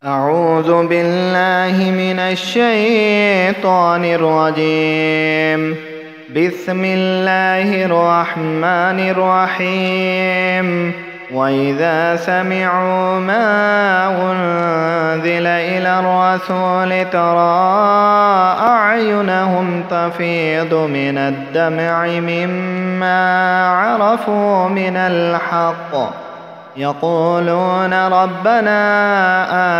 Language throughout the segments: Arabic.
أعوذ بالله من الشيطان الرجيم. بسم الله الرحمن الرحيم. وإذا سمعوا ما أنزل إلى الرسول ترى أعينهم تفيض من الدمع مما عرفوا من الحق يقولون ربنا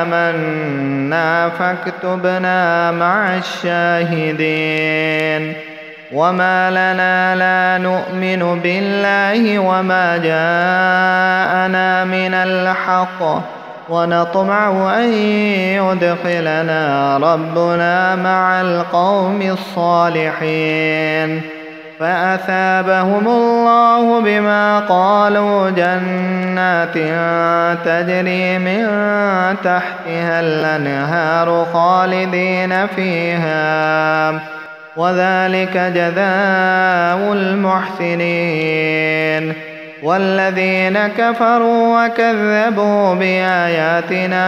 آمنا فاكتبنا مع الشاهدين. وما لنا لا نؤمن بالله وما جاءنا من الحق ونطمع أن يدخلنا ربنا مع القوم الصالحين. فأثابهم الله بما قالوا جنات تجري من تحتها الأنهار خالدين فيها وذلك جزاء المحسنين. والذين كفروا وكذبوا بآياتنا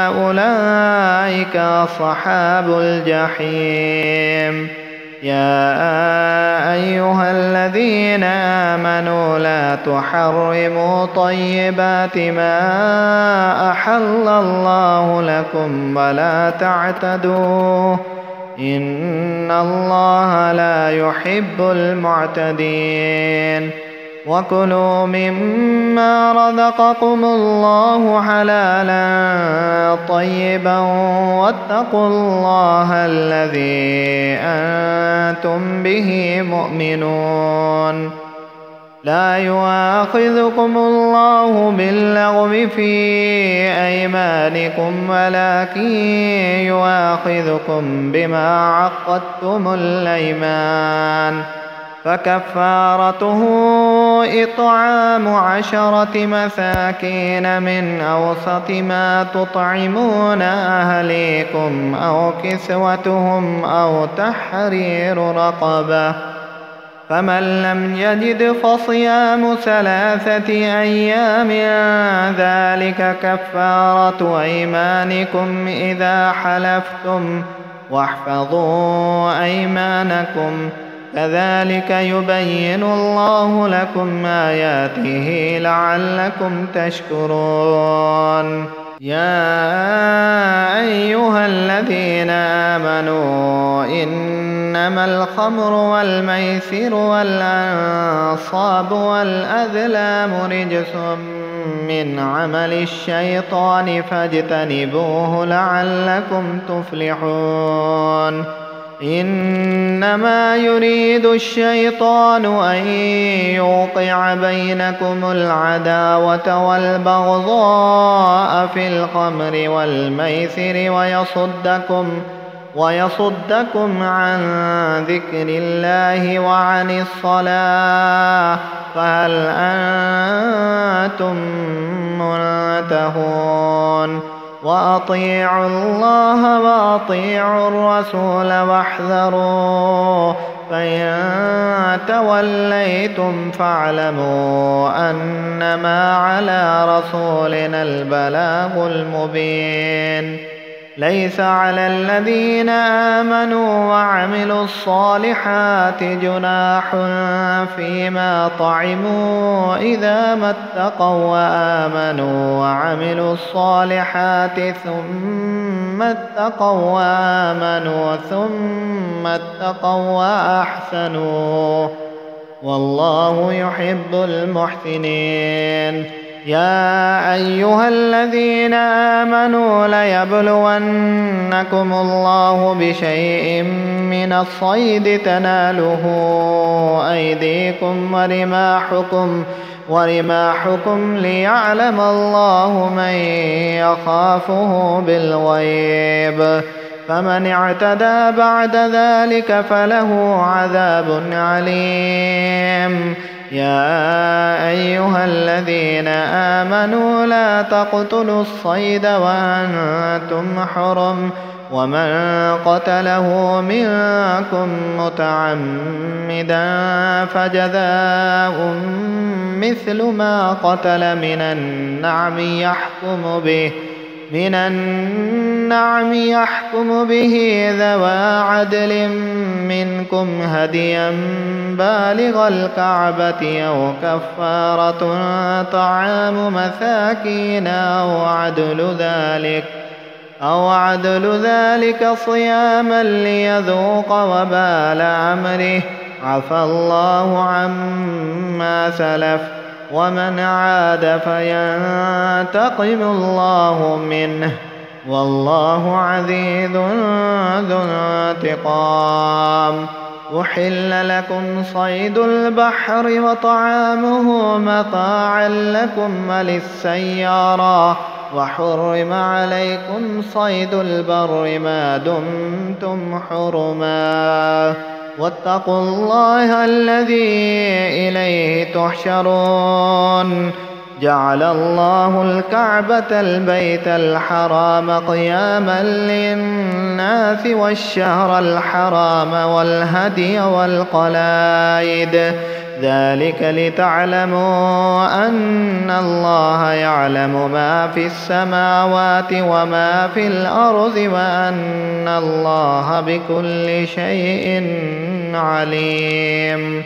أولئك أصحاب الجحيم. يا أيها الذين آمنوا لا تحرموا طيبات ما أحل الله لكم ولا تعتدوا إن الله لا يحب المعتدين. وكلوا مما رزقكم الله حلالا طيبا واتقوا الله الذي أنتم به مؤمنون. لا يؤاخذكم الله باللغو في أيمانكم ولكن يؤاخذكم بما عقدتم الأيمان فكفارته إطعام 10 مساكين من أوسط ما تطعمون أهليكم أو كسوتهم أو تحرير رقبة. فمن لم يجد فصيام 3 أيام ذلك كفارة أيمانكم إذا حلفتم واحفظوا أيمانكم كذلك يبين الله لكم آياته لعلكم تشكرون. يا أيها الذين آمنوا إنما الخمر والميسر والأنصاب والأزلام رجس من عمل الشيطان فاجتنبوه لعلكم تفلحون. إنما يريد الشيطان أن يوقع بينكم العداوة والبغضاء في الخمر والميسر ويصدكم عن ذكر الله وعن الصلاة فهل أنتم منتهون. وأطيعوا الله وأطيعوا الرسول واحذروا فإن توليتم فاعلموا أنما على رسولنا البلاغ المبين. ليس على الذين آمنوا وعملوا الصالحات جناح فيما طعموا إذا ما اتقوا وآمنوا وعملوا الصالحات ثم اتقوا وآمنوا ثم اتقوا وأحسنوا والله يحب المحسنين. يا أيها الذين آمنوا ليبلونكم الله بشيء من الصيد تناله أيديكم ورماحكم ليعلم الله من يخافه بالغيب فمن اعتدى بعد ذلك فله عذاب عليم. يا أيها الذين آمنوا لا تقتلوا الصيد وأنتم حرم ومن قتله منكم متعمدا فجزاء مثل ما قتل من النعم من النعم يحكم به ذوى عدل منكم هديا بالغ الكعبة أو كفارة طعام مساكين أو عدل ذلك صياما ليذوق وبال أمره. عفى الله عما سلف ومن عاد فينتقم الله منه والله عزيز ذو انتقام. أحل لكم صيد البحر وطعامه متاعا لكم وللسيارة وحرم عليكم صيد البر ما دمتم حرما واتقوا الله الذي إليه تحشرون. جعل الله الكعبة البيت الحرام قياما للناس والشهر الحرام والهدي والقلائد ذلك لتعلموا أن الله يعلم ما في السماوات وما في الأرض وأن الله بكل شيء عليم.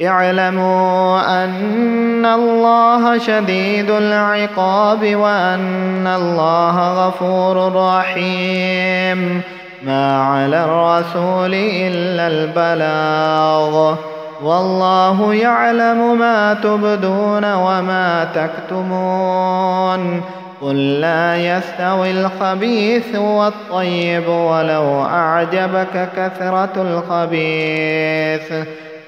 اعلموا أن الله شديد العقاب وأن الله غفور رحيم. ما على الرسول إلا البلاغ والله يعلم ما تبدون وما تكتمون. قل لا يستوي الخبيث والطيب ولو أعجبك كثرة الخبيث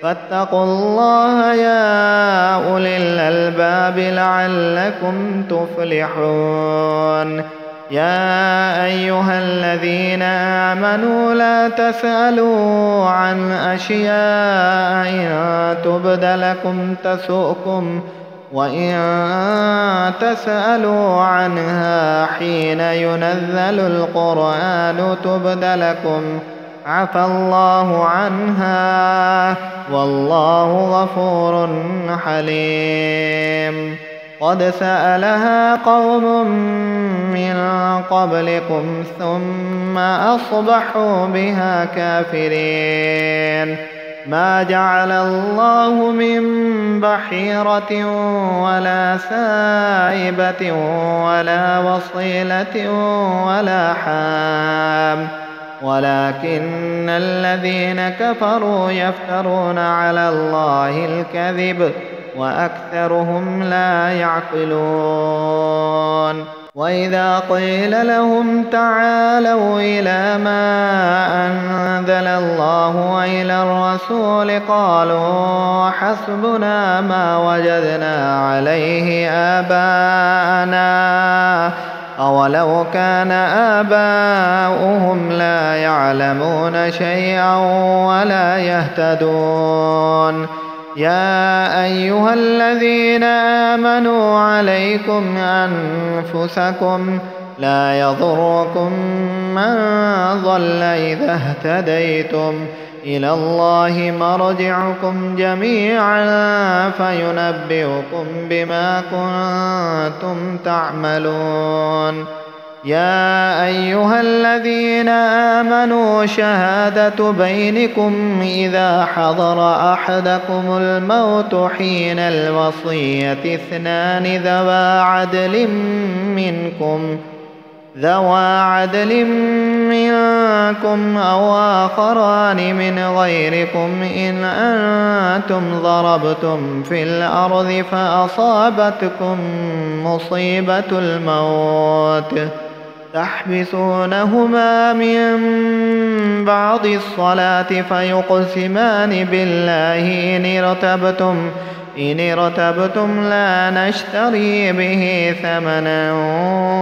فاتقوا الله يا أولي الألباب لعلكم تفلحون. يا أيها الذين آمنوا لا تسألوا عن أشياء إن تبد لكم تسؤكم وإن تسألوا عنها حين ينزل القرآن تبد لكم عفى الله عنها والله غفور حليم. قد سألها قوم من قبلكم ثم أصبحوا بها كافرين. ما جعل الله من بحيرة ولا سائبة ولا وصيلة ولا حام ولكن الذين كفروا يفترون على الله الكذب وأكثرهم لا يعقلون. وإذا قيل لهم تعالوا إلى ما أنزل الله وإلى الرسول قالوا حسبنا ما وجدنا عليه آباءنا أولو كان آباؤهم لا يعلمون شيئا ولا يهتدون. يا أيها الذين آمنوا عليكم أنفسكم لا يضركم من ضل إذا اهتديتم إلى الله مرجعكم جميعا فينبئكم بما كنتم تعملون. يا أيها الذين آمنوا شهادة بينكم إذا حضر أحدكم الموت حين الوصية اثنان ذوى عدل منكم أو آخران من غيركم إن أنتم ضربتم في الأرض فأصابتكم مصيبة الموت تحبسونهما من بعد الصلاة فيقسمان بالله إن ارتبتم لا نشتري به ثمنا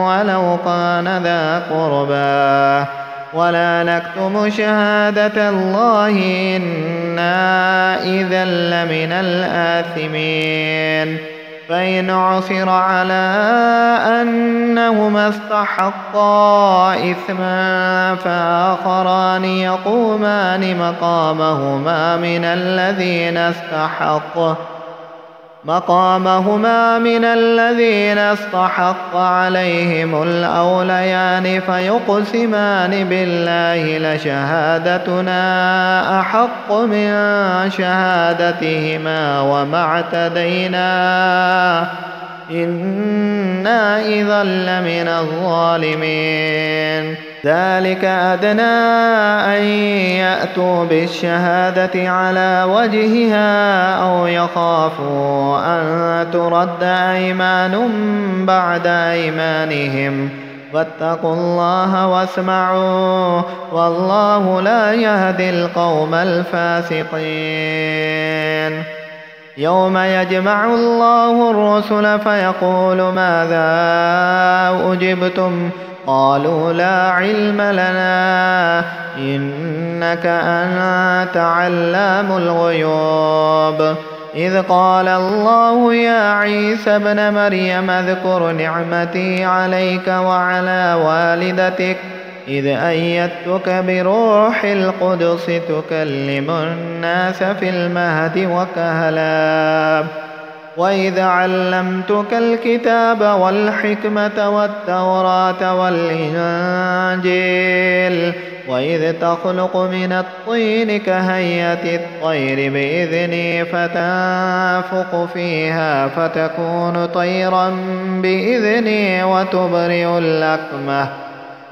ولو كان ذا قربى ولا نكتم شهادة الله إنا إذا لمن الآثمين. فإن عثر على أنهما استحقا إثما فآخران يقومان مقامهما مقامهما من الذين استحق عليهم الأوليان فيقسمان بالله لشهادتنا أحق من شهادتهما وما اعتدينا إنا إذا لمن الظالمين. ذلك أدنى أن يأتوا بالشهادة على وجهها أو يخافوا أن ترد أيمان بعد أيمانهم واتقوا الله واسمعوا والله لا يهدي القوم الفاسقين. يوم يجمع الله الرسل فيقول ماذا أجبتم قالوا لا علم لنا إنك أنت علام الغيوب. إذ قال الله يا عيسى ابن مريم اذكر نعمتي عليك وعلى والدتك إذ أيدتك بروح القدس تكلم الناس في المهد وكهلا وإذ علمتك الكتاب والحكمة والتوراة والإنجيل وإذ تخلق من الطين كهيئة الطير بإذني فتنفخ فيها فتكون طيرا بإذني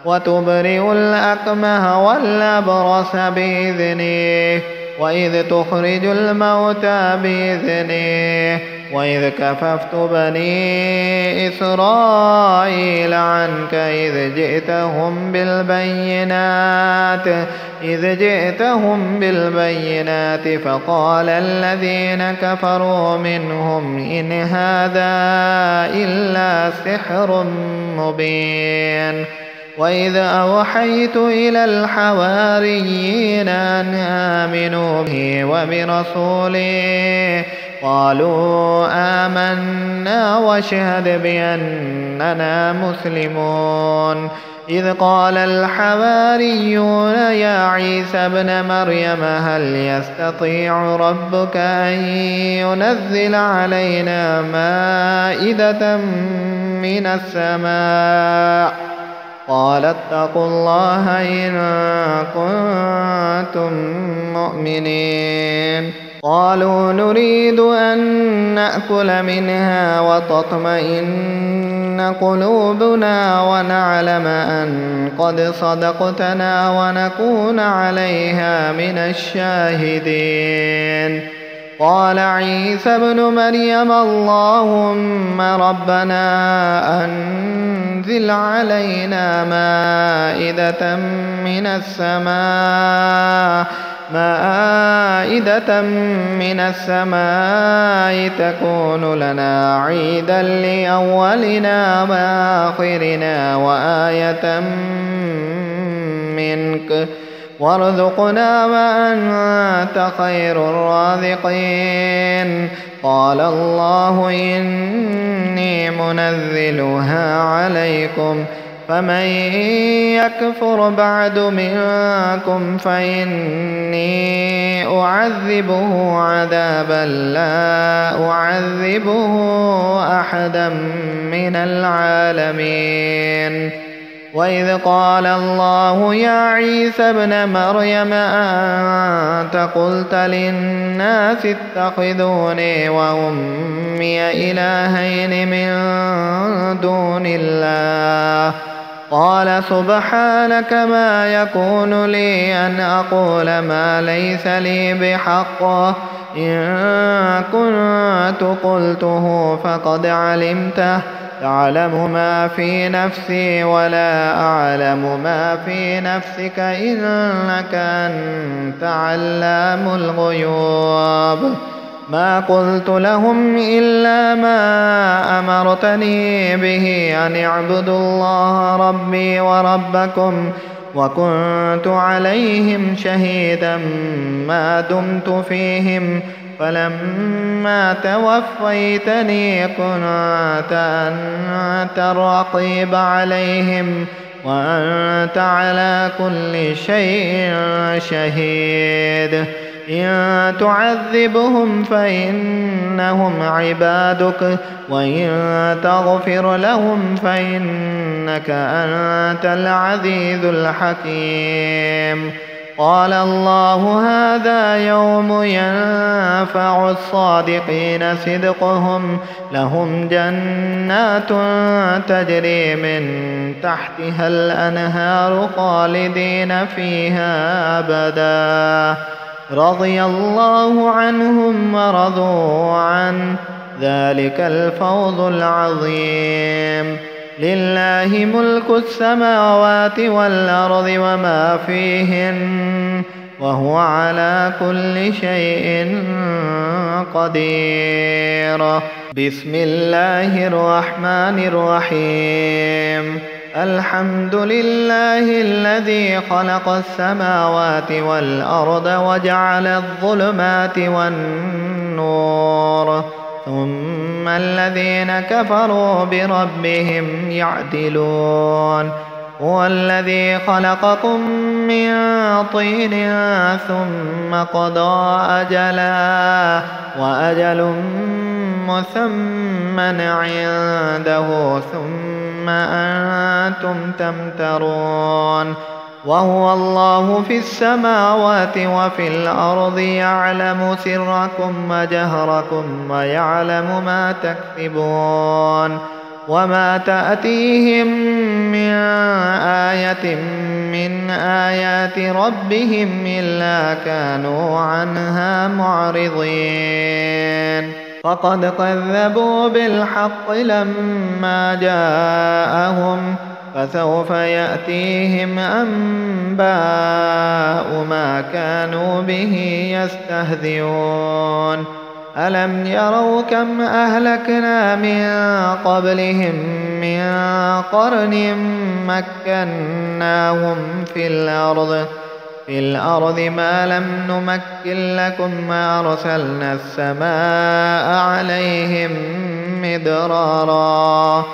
وتبرئ الأكمه والأبرص بإذني وإذ تخرج الموتى بإذني وإذ كففت بني إسرائيل عنك إذ جئتهم بالبينات فقال الذين كفروا منهم إن هذا إلا سحر مبين. وإذ أوحيت إلى الحواريين أن آمنوا به وبرسوله قالوا آمنا واشهد بأننا مسلمون. إذ قال الحواريون يا عيسى ابن مريم هل يستطيع ربك أن ينزل علينا مائدة من السماء قال اتقوا الله إن كنتم مؤمنين. قالوا نريد أن نأكل منها وتطمئن قلوبنا ونعلم أن قد صدقتنا ونكون عليها من الشاهدين. قال عيسى ابن مريم اللهم ربنا أنزل علينا مائدة من السماء تكون لنا عيدا لأولنا وآخرنا وآية منك وارزقنا وأنت خير الرازقين. قال الله إني منزلها عليكم فمن يكفر بعد منكم فإني أعذبه عذابا لا أعذبه أحدا من العالمين. وإذ قال الله يا عيسى ابن مريم أنت قلت للناس اتخذوني وأمي إلهين من دون الله قال سبحانك ما يكون لي أن أقول ما ليس لي بحق إن كنت قلته فقد علمته تعلم ما في نفسي ولا أعلم ما في نفسك إنك أنت علام الغيوب. ما قلت لهم إلا ما أمرتني به أن اعبدوا الله ربي وربكم وكنت عليهم شهيدا ما دمت فيهم فلما توفيتني كنت أنت الرقيب عليهم وأنت على كل شيء شهيد. إن تعذبهم فإنهم عبادك وإن تغفر لهم فإنك أنت العزيز الحكيم. قال الله هذا يوم ينفع الصادقين صدقهم لهم جنات تجري من تحتها الأنهار خالدين فيها أبدا رضي الله عنهم ورضوا عنه ذلك الفوز العظيم. لله ملك السماوات والأرض وما فيهن وهو على كل شيء قدير. بسم الله الرحمن الرحيم. الحمد لله الذي خلق السماوات والأرض وجعل الظلمات والنور ثم الذين كفروا بربهم يعدلون. هو الذي خلقكم من طين ثم قضى أجلا وأجل مسمى عنده ثم أنتم تمترون. وهو الله في السماوات وفي الأرض يعلم سركم وجهركم ويعلم ما تكسبون. وما تأتيهم من آية من آيات ربهم إلا كانوا عنها معرضين. فقد كذبوا بالحق لما جاءهم فسوف يأتيهم أنباء ما كانوا به يستهزئون. ألم يروا كم أهلكنا من قبلهم من قرن مكناهم في الأرض ما لم نمكن لكم وأرسلنا السماء عليهم مدرارا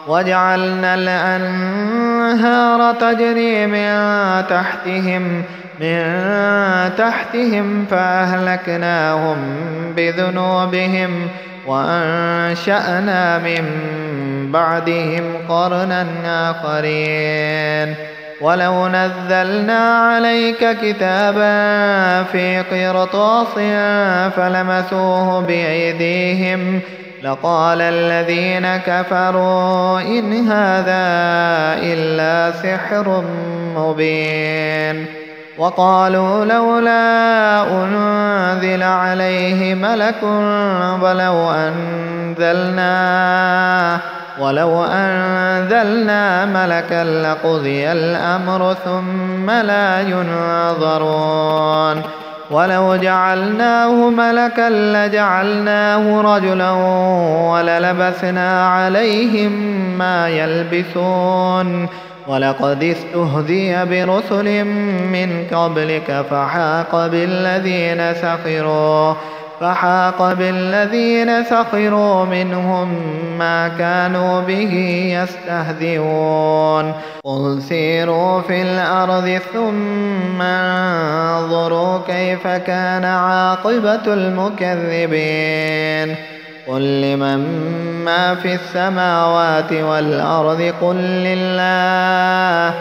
وجعلنا الأنهار تجري من تحتهم فأهلكناهم بذنوبهم وأنشأنا من بعدهم قرنا آخرين. ولو نزلنا عليك كتابا في قرطاس فلمسوه بأيديهم لقال الذين كفروا إن هذا إلا سحر مبين. وقالوا لولا أنزل عليه ملك ولو أنزلنا ملكا لقضي الأمر ثم لا ينظرون. ولو جعلناه ملكا لجعلناه رجلا وللبسنا عليهم ما يلبسون. ولقد استهزئ برسل من قبلك فحاق بالذين سخروا منهم ما كانوا به يستهزئون. قل سيروا في الأرض ثم انظروا كيف كان عاقبة المكذبين. قل لمن ما في السماوات والأرض قل لله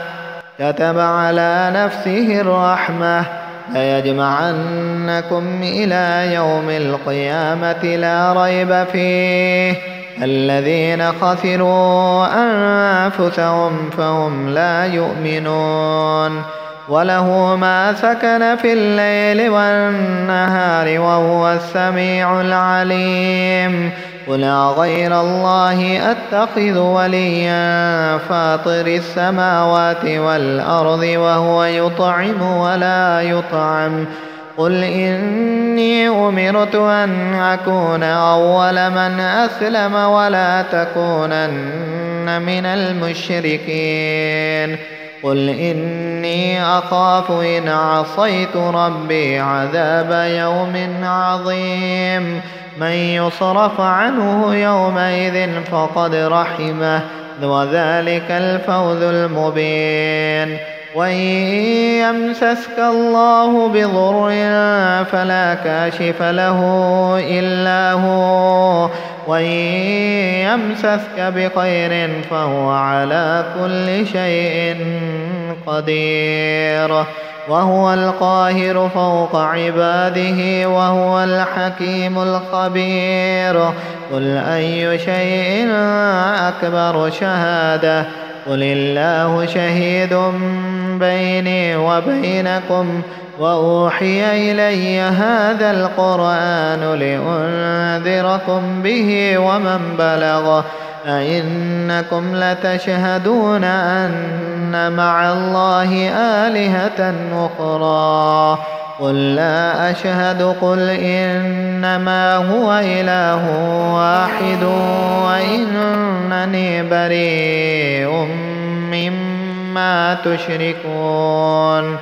كتب على نفسه الرحمة ليجمعنكم إلى يوم القيامة لا ريب فيه الذين خسروا أنفسهم فهم لا يؤمنون. وله ما سكن في الليل والنهار وهو السميع العليم. قل غير الله أتخذ وليا فاطر السماوات والأرض وهو يطعم ولا يطعم. قل إني أمرت أن أكون أول من أسلم ولا تكونن من المشركين. قل إني أخاف إن عصيت ربي عذاب يوم عظيم. من يصرف عنه يومئذ فقد رحمه وذلك الفوز المبين. وإن يمسسك الله بضر فلا كاشف له إلا هو، وإن يمسسك بخير فهو على كل شيء قدير، وهو القاهر فوق عباده، وهو الحكيم الخبير. قل أي شيء أكبر شهادة؟ قل الله شهيد بيني وبينكم، وأوحي إلي هذا القرآن لأنذركم به ومن بلغ. أئنكم لتشهدون أن مع الله آلهة أخرى؟ قل لا أشهد. قل إنما هو إله واحد وإنني بريء مما تشركون.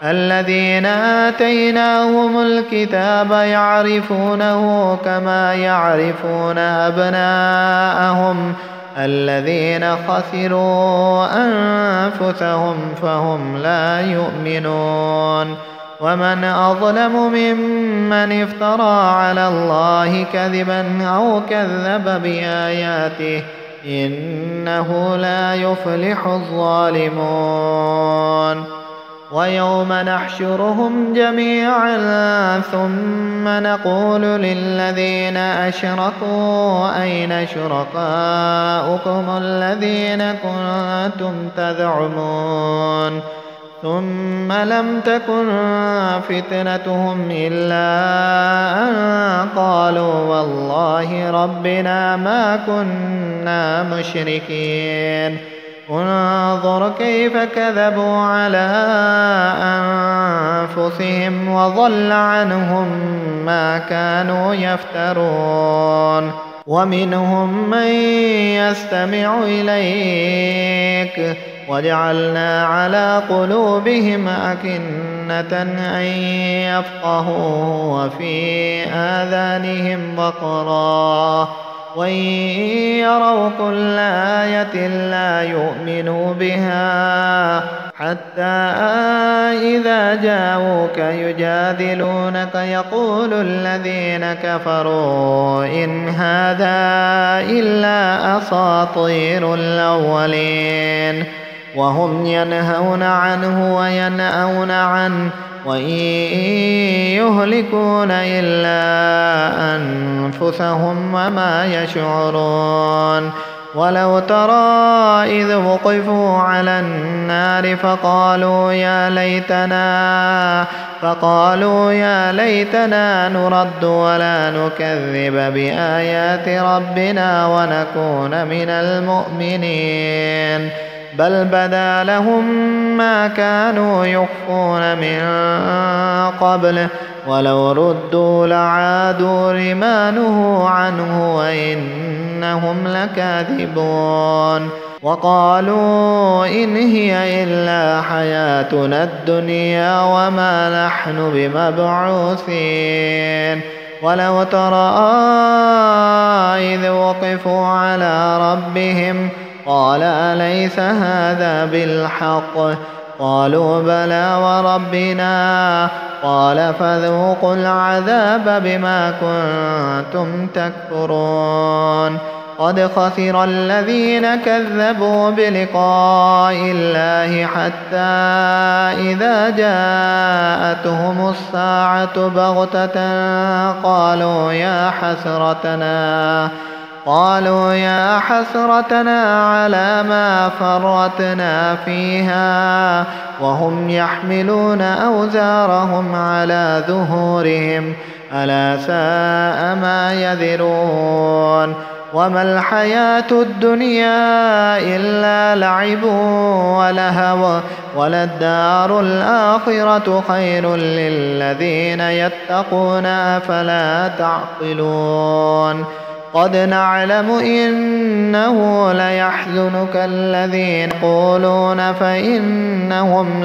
الذين آتيناهم الكتاب يعرفونه كما يعرفون أبناءهم، الذين خسروا أنفسهم فهم لا يؤمنون. ومن أظلم ممن افترى على الله كذبا أو كذب بآياته، إنه لا يفلح الظالمون. ويوم نحشرهم جميعا ثم نقول للذين أشركوا أين شركاؤكم الذين كنتم تزعمون؟ ثم لم تكن فتنتهم إلا أن قالوا والله ربنا ما كنا مشركين. انظر كيف كذبوا على أنفسهم وضل عنهم ما كانوا يفترون. ومنهم من يستمع إليك وجعلنا على قلوبهم أكنة أن يفقهوا وفي آذانهم وقرا، وإن يروا كل آية لا يؤمنوا بها، حتى إذا جاءوك يجادلونك يقول الذين كفروا إن هذا إلا أساطير الأولين، وهم ينهون عنه وينأون عنه، وإن يهلكون إلا أنفسهم وما يشعرون. ولو ترى إذ وقفوا على النار فقالوا يا ليتنا نرد ولا نكذب بآيات ربنا ونكون من المؤمنين، بل بدا لهم ما كانوا يخفون من قبل، ولو ردوا لعادوا لما نهوا عنه وإنهم لكاذبون. وقالوا إن هي إلا حياتنا الدنيا وما نحن بمبعوثين. ولو ترى إذ وقفوا على ربهم قال أليس هذا بالحق؟ قالوا بلى وربنا. قال فذوقوا العذاب بما كنتم تكفرون. قد خسر الذين كذبوا بلقاء الله حتى إذا جاءتهم الساعة بغتة قالوا يا حسرتنا على ما فرطنا فيها وهم يحملون أوزارهم على ظهورهم ألا ساء ما يذرون. وما الحياة الدنيا إلا لعب ولهو وللدار الآخرة خير للذين يتقون أفلا تعقلون. قد نعلم إنه ليحزنك الذين يقولون فإنهم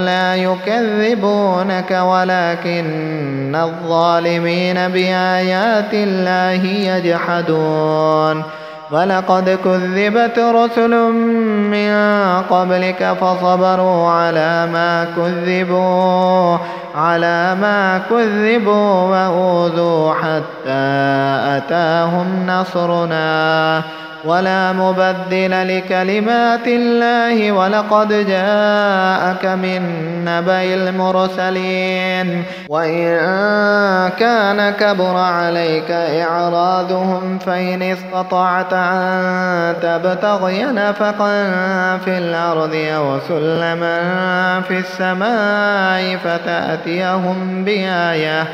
لا يكذبونك ولكن الظالمين بآيات الله يجحدون. ولقد كذبت رسل من قبلك فصبروا على ما كذبوا وأوذوا حتى أتاهم نصرنا ولا مبدل لكلمات الله ولقد جاءك من نبأ المرسلين وإن كان كبر عليك إعراضهم فإن استطعت أن تبتغي نفقا في الأرض أو سلما في السماء فتأتيهم بآية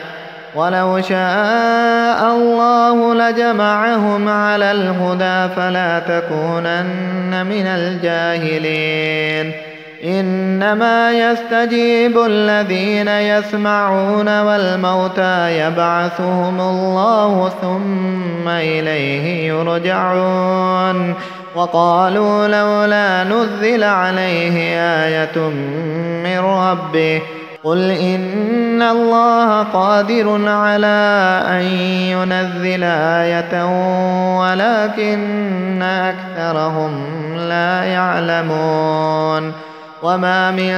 ولو شاء الله لجمعهم على الهدى فلا تكونن من الجاهلين إنما يستجيب الذين يسمعون والموتى يبعثهم الله ثم إليه يرجعون وقالوا لولا نزل عليه آية من ربه قل إن الله قادر على أن ينزل آية ولكن أكثرهم لا يعلمون وما من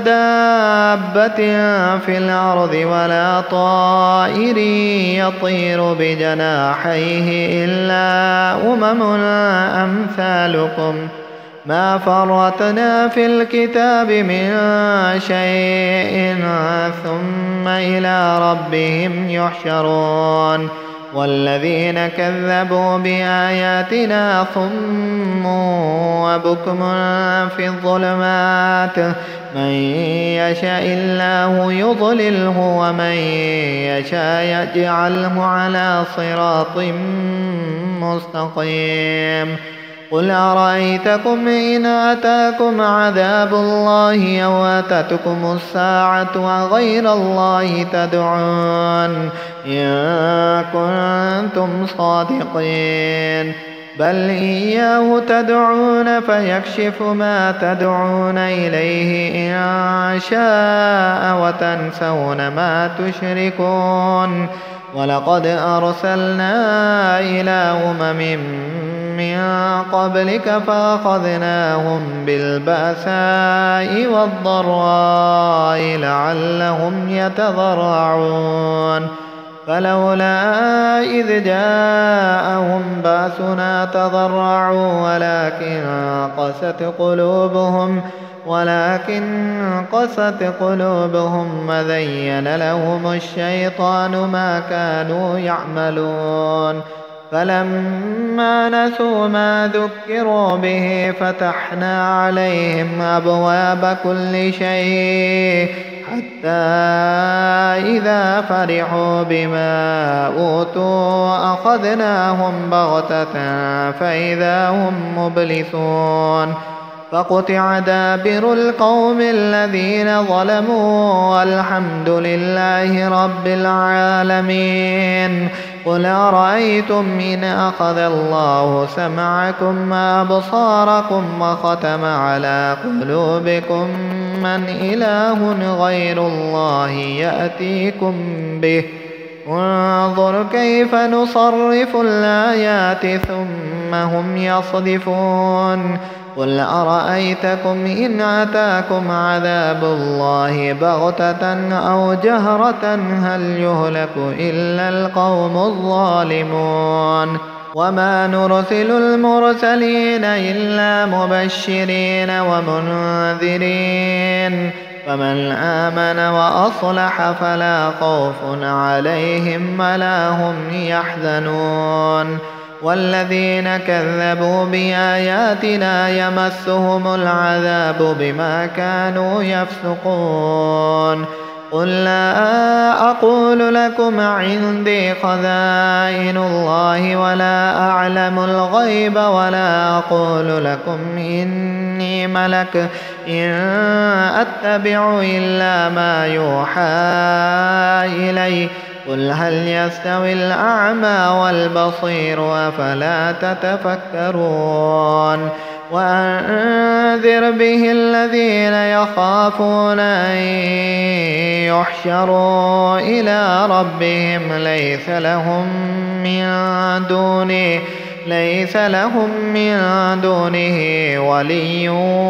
دابة في الأرض ولا طائر يطير بجناحيه إلا أمثالكم ما فرطنا في الكتاب من شيء ثم إلى ربهم يحشرون والذين كذبوا بآياتنا صم وبكم في الظلمات من يشاء الله يضلله ومن يشاء يجعله على صراط مستقيم قل أرأيتكم إن أتاكم عذاب الله أو أتتكم الساعة أغير الله تدعون إن كنتم صادقين بل إياه تدعون فيكشف ما تدعون إليه إن شاء وتنسون ما تشركون ولقد أرسلنا إلى من قبلك فأخذناهم بالبأساء والضراء لعلهم يتضرعون فلولا إذ جاءهم بأسنا تضرعوا ولكن قست قلوبهم وزين لهم الشيطان ما كانوا يعملون فلما نسوا ما ذكروا به فتحنا عليهم أبواب كل شيء حتى إذا فرحوا بما أوتوا أخذناهم بغتة فإذا هم مبلسون فقطع دابر القوم الذين ظلموا والحمد لله رب العالمين قل أرأيتم إن أخذ الله سمعكم وأبصاركم وختم على قلوبكم من إله غير الله يأتيكم به انظر كيف نصرف الآيات ثم هم يصدفون قل أرأيتكم إن أتاكم عذاب الله بغتة أو جهرة هل يهلك إلا القوم الظالمون وما نرسل المرسلين إلا مبشرين ومنذرين فمن آمن وأصلح فلا خوف عليهم ولا هم يحزنون والذين كذبوا بآياتنا يمسهم العذاب بما كانوا يفسقون قل لا أقول لكم عندي خزائن الله ولا أعلم الغيب ولا أقول لكم إني ملك إن أتبع إلا ما يوحى إلي قل هل يستوي الأعمى والبصير أفلا تتفكرون وأنذر به الذين يخافون أن يحشروا إلى ربهم ليس لهم ليس لهم من دونه ولي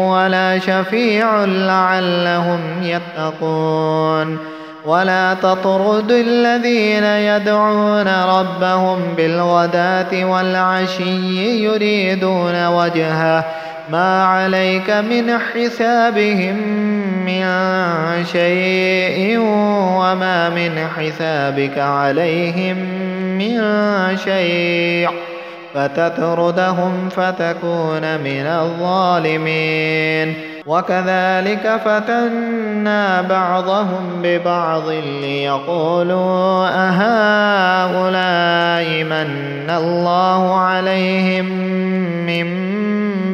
ولا شفيع لعلهم يتقون ولا تطرد الذين يدعون ربهم بالغداة والعشي يريدون وجهه ما عليك من حسابهم من شيء وما من حسابك عليهم من شيء فتطردهم فتكون من الظالمين وكذلك فتنا بعضهم ببعض ليقولوا أهؤلاء من الله عليهم من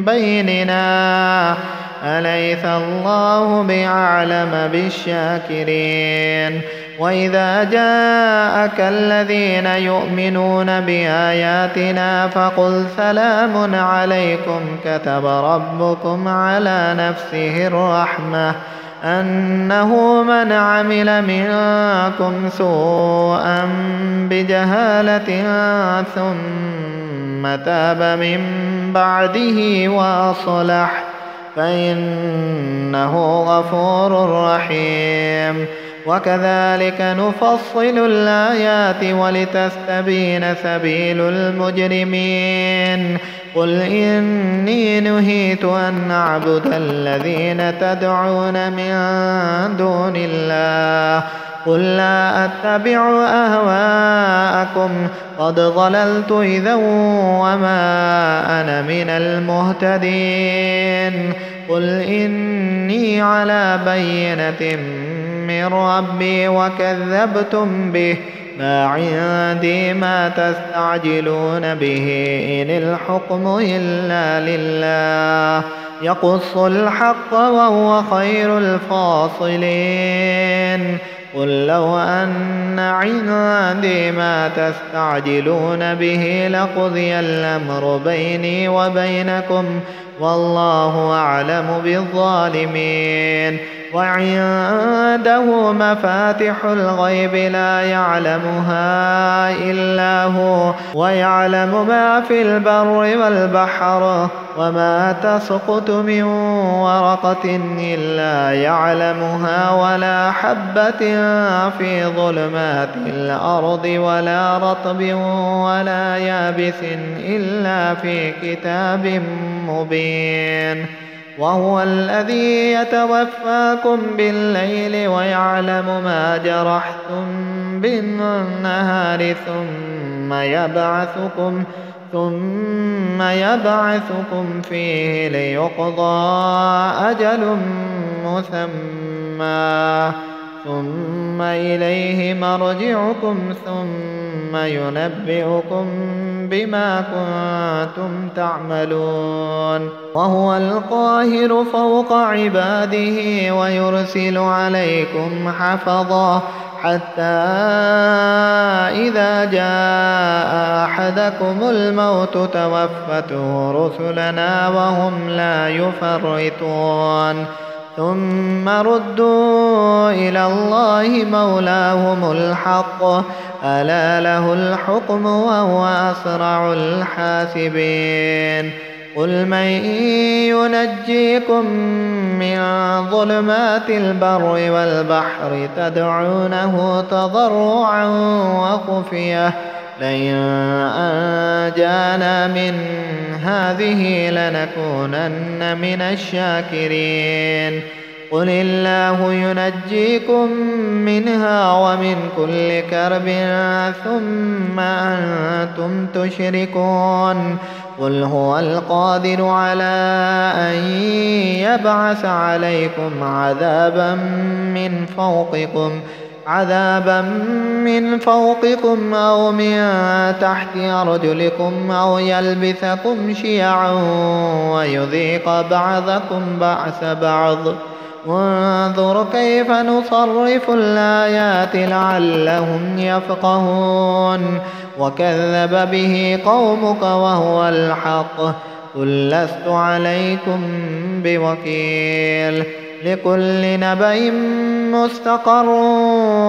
بيننا أليس الله بأعلم بالشاكرين وإذا جاءك الذين يؤمنون بآياتنا فقل سلام عليكم كتب ربكم على نفسه الرحمة أنه من عمل منكم سوءا بجهالة ثم تاب من بعده وأصلح فإنه غفور رحيم وكذلك نفصل الآيات ولتستبين سبيل المجرمين قل إني نهيت أن أعبد الذين تدعون من دون الله قل لا أتبع أهواءكم قد ضللت إذا وما أنا من المهتدين قل إني على بينة من ربي وكذبتم به ما عندي ما تستعجلون به إن الحكم إلا لله يقص الحق وهو خير الفاصلين قل لو أن عندي ما تستعجلون به لقضي الأمر بيني وبينكم والله أعلم بالظالمين وعنده مفاتح الغيب لا يعلمها إلا هو ويعلم ما في البر والبحر وما تسقط من ورقة إلا يعلمها ولا حبة في ظلمات الأرض ولا رطب ولا يابس إلا في كتاب مبين وهو الذي يتوفاكم بالليل ويعلم ما جرحتم بالنهار ثم يبعثكم فيه ليقضى أجل مسمى ثم إليه مرجعكم ثم ينبئكم بما كنتم تعملون وهو القاهر فوق عباده ويرسل عليكم حفظا حتى إذا جاء أحدكم الموت توفته رسلنا وهم لا يفرطون ثم ردوا إلى الله مولاهم الحق ألا له الحكم وهو أسرع الحاسبين قل من ينجيكم من ظلمات البر والبحر تدعونه تضرعا وخفية لئن أنجانا من هذه لنكونن من الشاكرين قل الله ينجيكم منها ومن كل كرب ثم أنتم تشركون قل هو القادر على أن يبعث عليكم عذابا من فوقكم أو من تحت أرجلكم أو يلبسكم شيعا ويذيق بعضكم بأس بعض وانظر كيف نصرف الآيات لعلهم يفقهون وكذب به قومك وهو الحق قل لست عليكم بوكيل لكل نبأ مستقر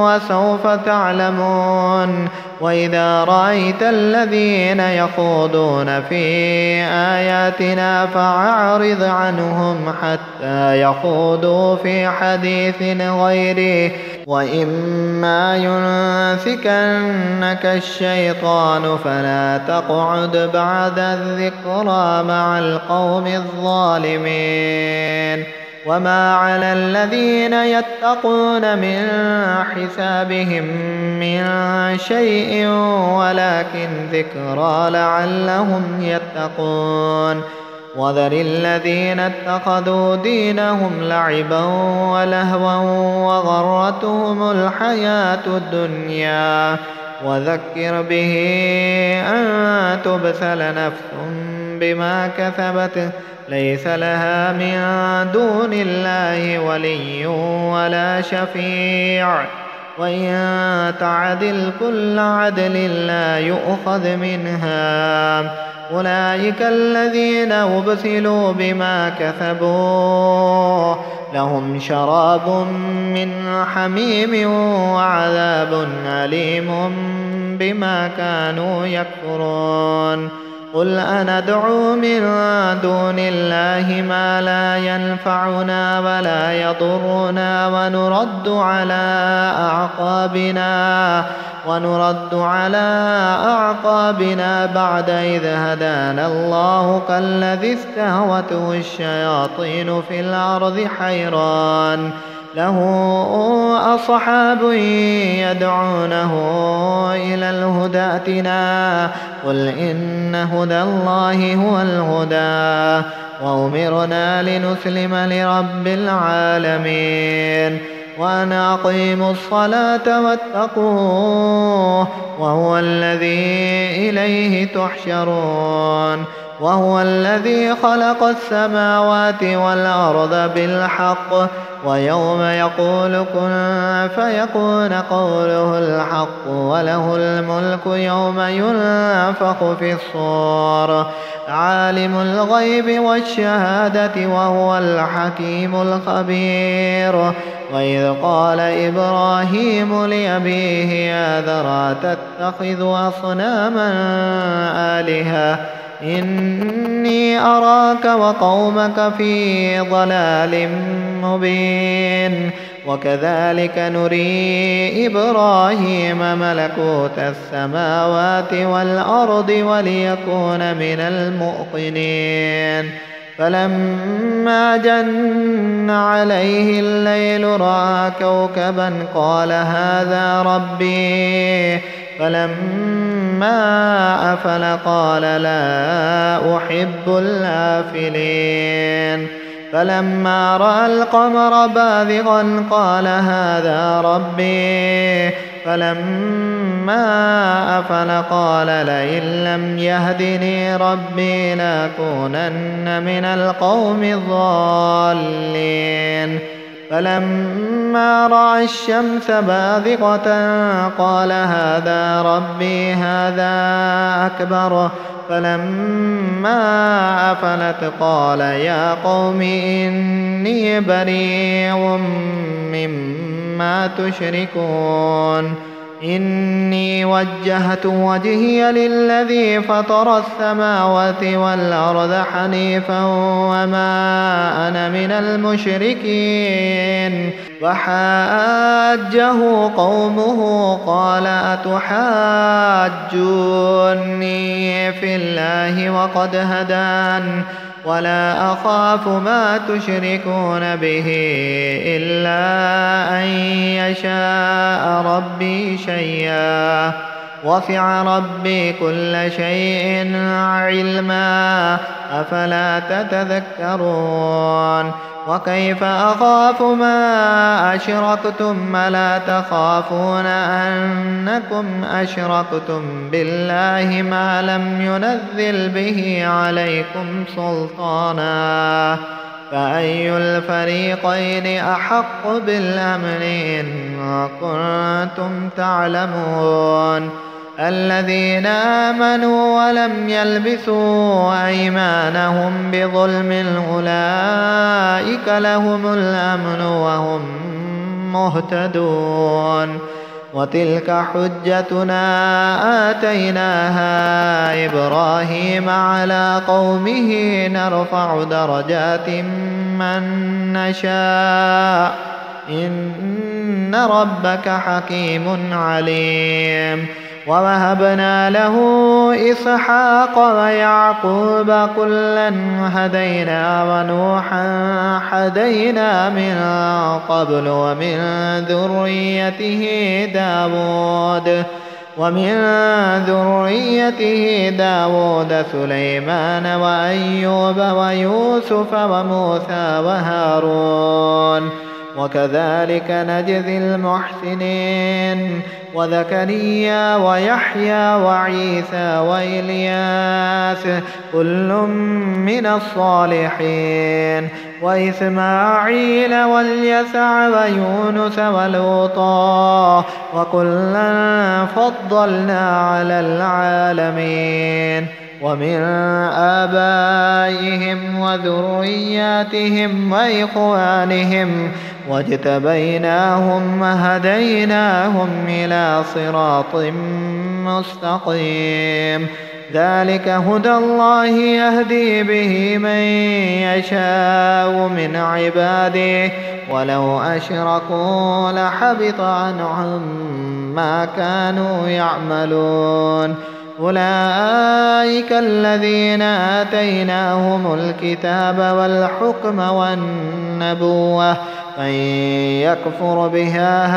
وسوف تعلمون. وإذا رأيت الذين يخوضون في آياتنا فأعرض عنهم حتى يخوضوا في حديث غيره، وإما ينسكنك الشيطان فلا تقعد بعد الذكرى مع القوم الظالمين. وما على الذين يتقون من حسابهم من شيء ولكن ذكرى لعلهم يتقون. وذر الذين اتخذوا دينهم لعبا ولهوا وغرتهم الحياة الدنيا، وذكر به أن تبسل نفس بما كسبت ليس لها من دون الله ولي ولا شفيع، وإن تعدل كل عدل لا يؤخذ منها. أولئك الذين أبسلوا بما كسبوا لهم شراب من حميم وعذاب أليم بما كانوا يكفرون. قل أندعو من دون الله ما لا ينفعنا ولا يضرنا ونرد على أعقابنا بعد إذ هدانا الله كالذي استهوته الشياطين في الأرض حيران له أصحاب يدعونه إلى الهدى ائتنا. قل إن هدى الله هو الهدى وأمرنا لنسلم لرب العالمين وأن أقيموا الصلاة واتقوه وهو الذي إليه تحشرون. وهو الذي خلق السماوات والأرض بالحق ويوم يقول كن فيكون قوله الحق وله الملك يوم ينفخ في الصور عالم الغيب والشهادة وهو الحكيم الخبير. وإذ قال إبراهيم لأبيه آذر تتخذ أصناما آلهة إني أراك وقومك في ضلال مبين. وكذلك نري إبراهيم ملكوت السماوات والأرض وليكون من الموقنين. فلما جن عليه الليل رأى كوكبا قال هذا ربي فلما أفل قال لا أحب الآفلين. فلما رأى القمر بازغا قال هذا ربي فلما أفل قال لئن لم يهدني ربي لأكونن من القوم الضالين. فلما رأى الشمس بازغة قال هذا ربي هذا أكبر فلما أفلت قال يا قوم إني بريء مما تشركون. إني وجهت وجهي للذي فطر السماوات والأرض حنيفا وما أنا من المشركين. وحاجه قومه قال أتحاجوني في الله وقد هدان ولا أخاف ما تشركون به إلا أن يشاء ربي شيئا وسع ربي كل شيء علما أفلا تتذكرون. وكيف أخاف ما أشركتم ولا تخافون أنكم أشركتم بالله ما لم ينزل به عليكم سلطانا فأي الفريقين أحق بالأمن إن كنتم تعلمون. الذين آمنوا ولم يلبسوا أيمانهم بظلم أولئك لهم الأمن وهم مهتدون. وتلك حجتنا آتيناها إبراهيم على قومه نرفع درجات من نشاء إن ربك حكيم عليم. ووهبنا له إسحاق ويعقوب كلا هدينا ونوحا هدينا من قبل ومن ذريته داود سليمان وأيوب ويوسف وموسى وهارون وكذلك نجزي المحسنين. وزكريا ويحيى وعيسى وإلياس كل من الصالحين. وإسماعيل واليسع ويونس ولوطا وكلا فضلنا على العالمين. ومن آبائهم وذرياتهم وإخوانهم واجتبيناهم وهديناهم إلى صراط مستقيم. ذلك هدى الله يهدي به من يشاء من عباده ولو أشركوا لحبط عنهم ما كانوا يعملون. أولئك الذين آتيناهم الكتاب والحكم والنبوة من يكفر بها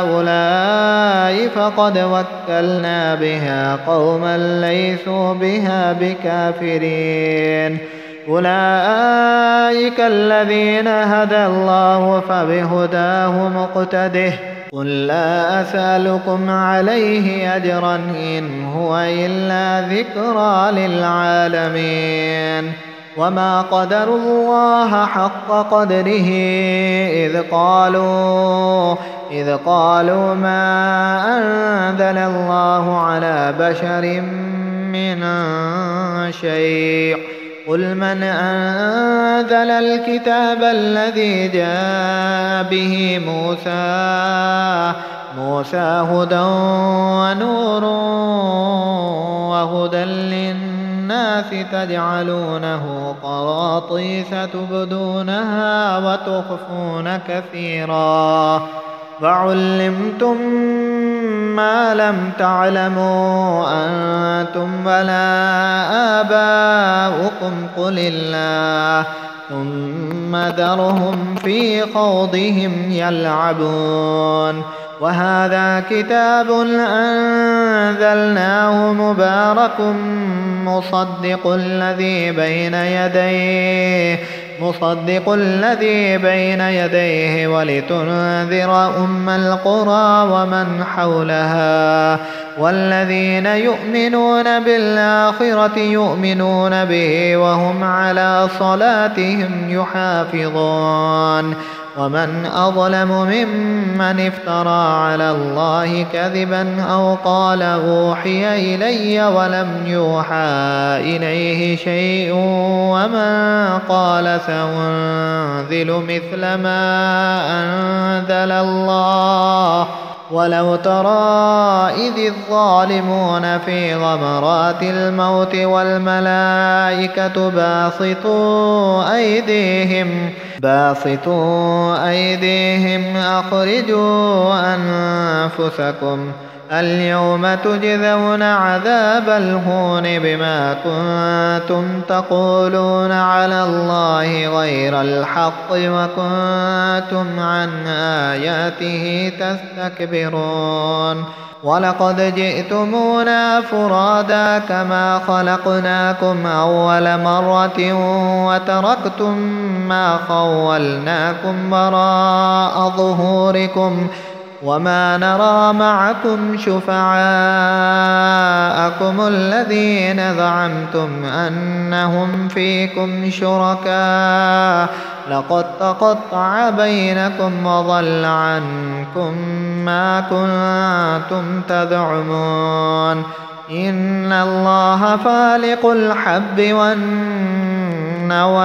هؤلاء فقد وكلنا بها قوما ليسوا بها بكافرين. أولئك الذين هدى الله فبهداه مقتده. قل لا أسألكم عليه أجرا إن هو إلا ذكرى للعالمين. وما قدروا الله حق قدره إذ قالوا ما أنزل الله على بشر من شيء. قل من أنزل الكتاب الذي جاء به موسى هدى ونور وهدى للناس تجعلونه قراطيس تبدونها وتخفون كثيرا فعلمتم ما لم تعلموا أنتم ولا آباؤكم قل الله ثم ذرهم في خوضهم يلعبون. وهذا كتاب أنزلناه مبارك مصدق الذي بين يديه ولتنذر أم القرى ومن حولها. والذين يؤمنون بالآخرة يؤمنون به وهم على صلاتهم يحافظون. ومن أظلم ممن افترى على الله كذبا أو قال أوحي إلي ولم يوحى إليه شيء ومن قال سأنزل مثل ما أنزل الله. ولو ترى إذ الظالمون في غمرات الموت والملائكة باسطوا أيديهم أخرجوا أنفسكم اليوم تجزون عذاب الهون بما كنتم تقولون على الله غير الحق وكنتم عن آياته تستكبرون. ولقد جئتمونا فرادا كما خلقناكم أول مرة وتركتم ما خولناكم وراء ظهوركم وما نرى معكم شفعاءكم الذين زعمتم أنهم فيكم شركاء لقد تقطع بينكم وضل عنكم ما كنتم تزعمون. إن الله فالق الحب والنوى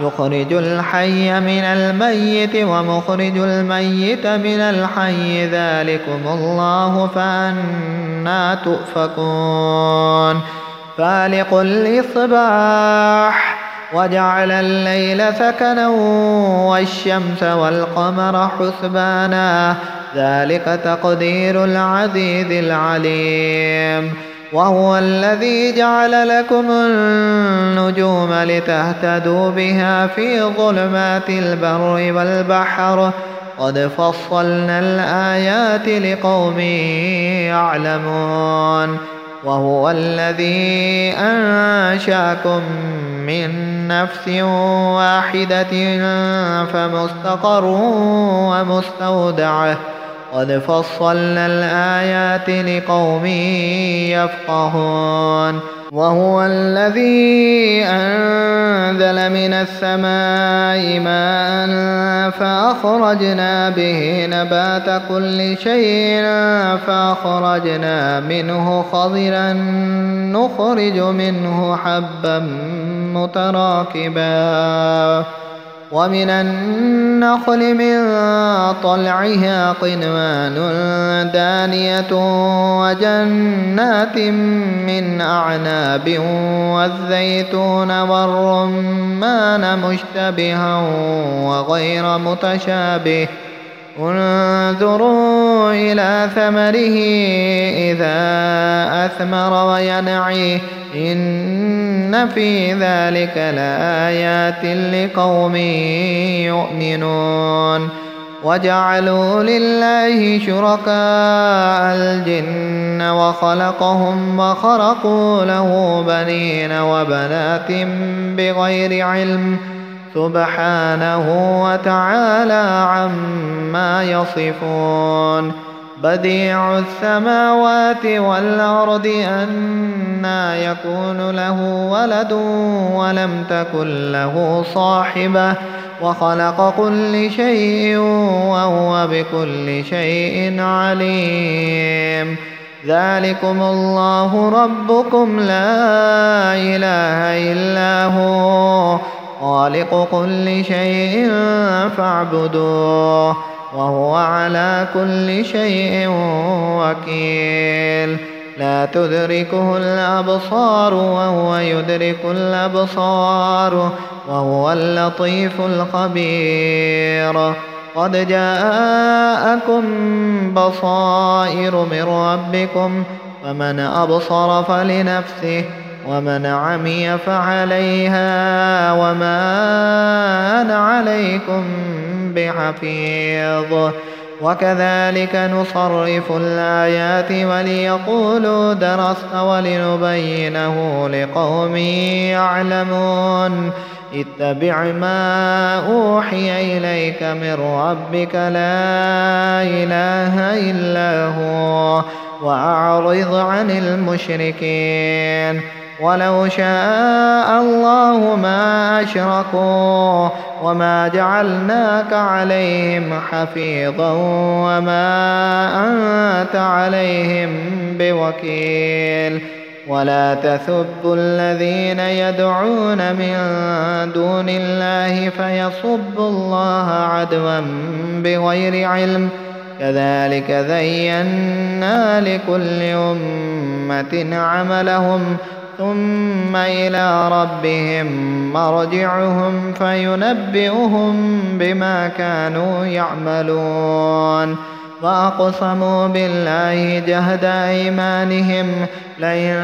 يخرج الحي من الميت ومخرج الميت من الحي ذلكم الله فأنى تؤفكون فالق الإصباح وجعل الليل سكنا والشمس والقمر حسبانا ذلك تقدير العزيز العليم وهو الذي جعل لكم النجوم لتهتدوا بها في ظلمات البر والبحر قد فصلنا الآيات لقوم يعلمون وهو الذي أنشأكم من نفس واحدة فمستقر ومستودعه قد فصلنا الآيات لقوم يفقهون وهو الذي أنزل من السماء ماء فأخرجنا به نبات كل شيء فأخرجنا منه خضرا نخرج منه حبا متراكبا ومن النخل من طلعها قنوان دانية وجنات من أعناب والزيتون والرمان مشتبها وغير متشابه انظروا إلى ثمره إذا أثمر وينعي إن في ذلك لآيات لقوم يؤمنون وجعلوا لله شركاء الجن وخلقهم وخرقوا له بنين وبنات بغير علم سبحانه وتعالى عما يصفون بديع السماوات والأرض أنى يكون له ولد ولم تكن له صاحبة وخلق كل شيء وهو بكل شيء عليم ذلكم الله ربكم لا إله إلا هو خالق كل شيء فاعبدوه وهو على كل شيء وكيل لا تدركه الأبصار وهو يدرك الأبصار وهو اللطيف الخبير قد جاءكم بصائر من ربكم فمن أبصر فلنفسه ومن عمي فعليها وما أنا عليكم بحفيظ وكذلك نصرف الآيات وليقولوا درست ولنبينه لقوم يعلمون اتبع ما أوحي إليك من ربك لا إله إلا هو وأعرض عن المشركين ولو شاء الله ما أشركوا وما جعلناك عليهم حفيظا وما أنت عليهم بوكيل ولا تسبوا الذين يدعون من دون الله فيسبوا الله عدوا بغير علم كذلك زينا لكل أمة عملهم ثم إلى ربهم مرجعهم فينبئهم بما كانوا يعملون وأقسموا بالله جهد أيمانهم لئن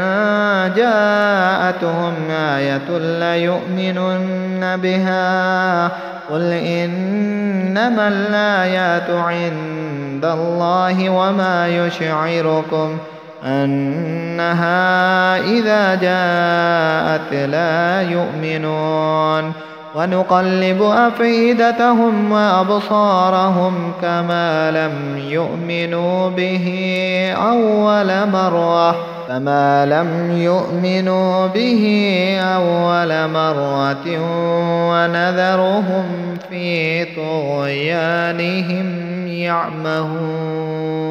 جاءتهم آية ليؤمنن بها قل إنما الآيات عند الله وما يشعركم أنها إذا جاءت لا يؤمنون ونقلب أفئدتهم وأبصارهم كما لم يؤمنوا به أول مرة ونذرهم في طغيانهم يعمهون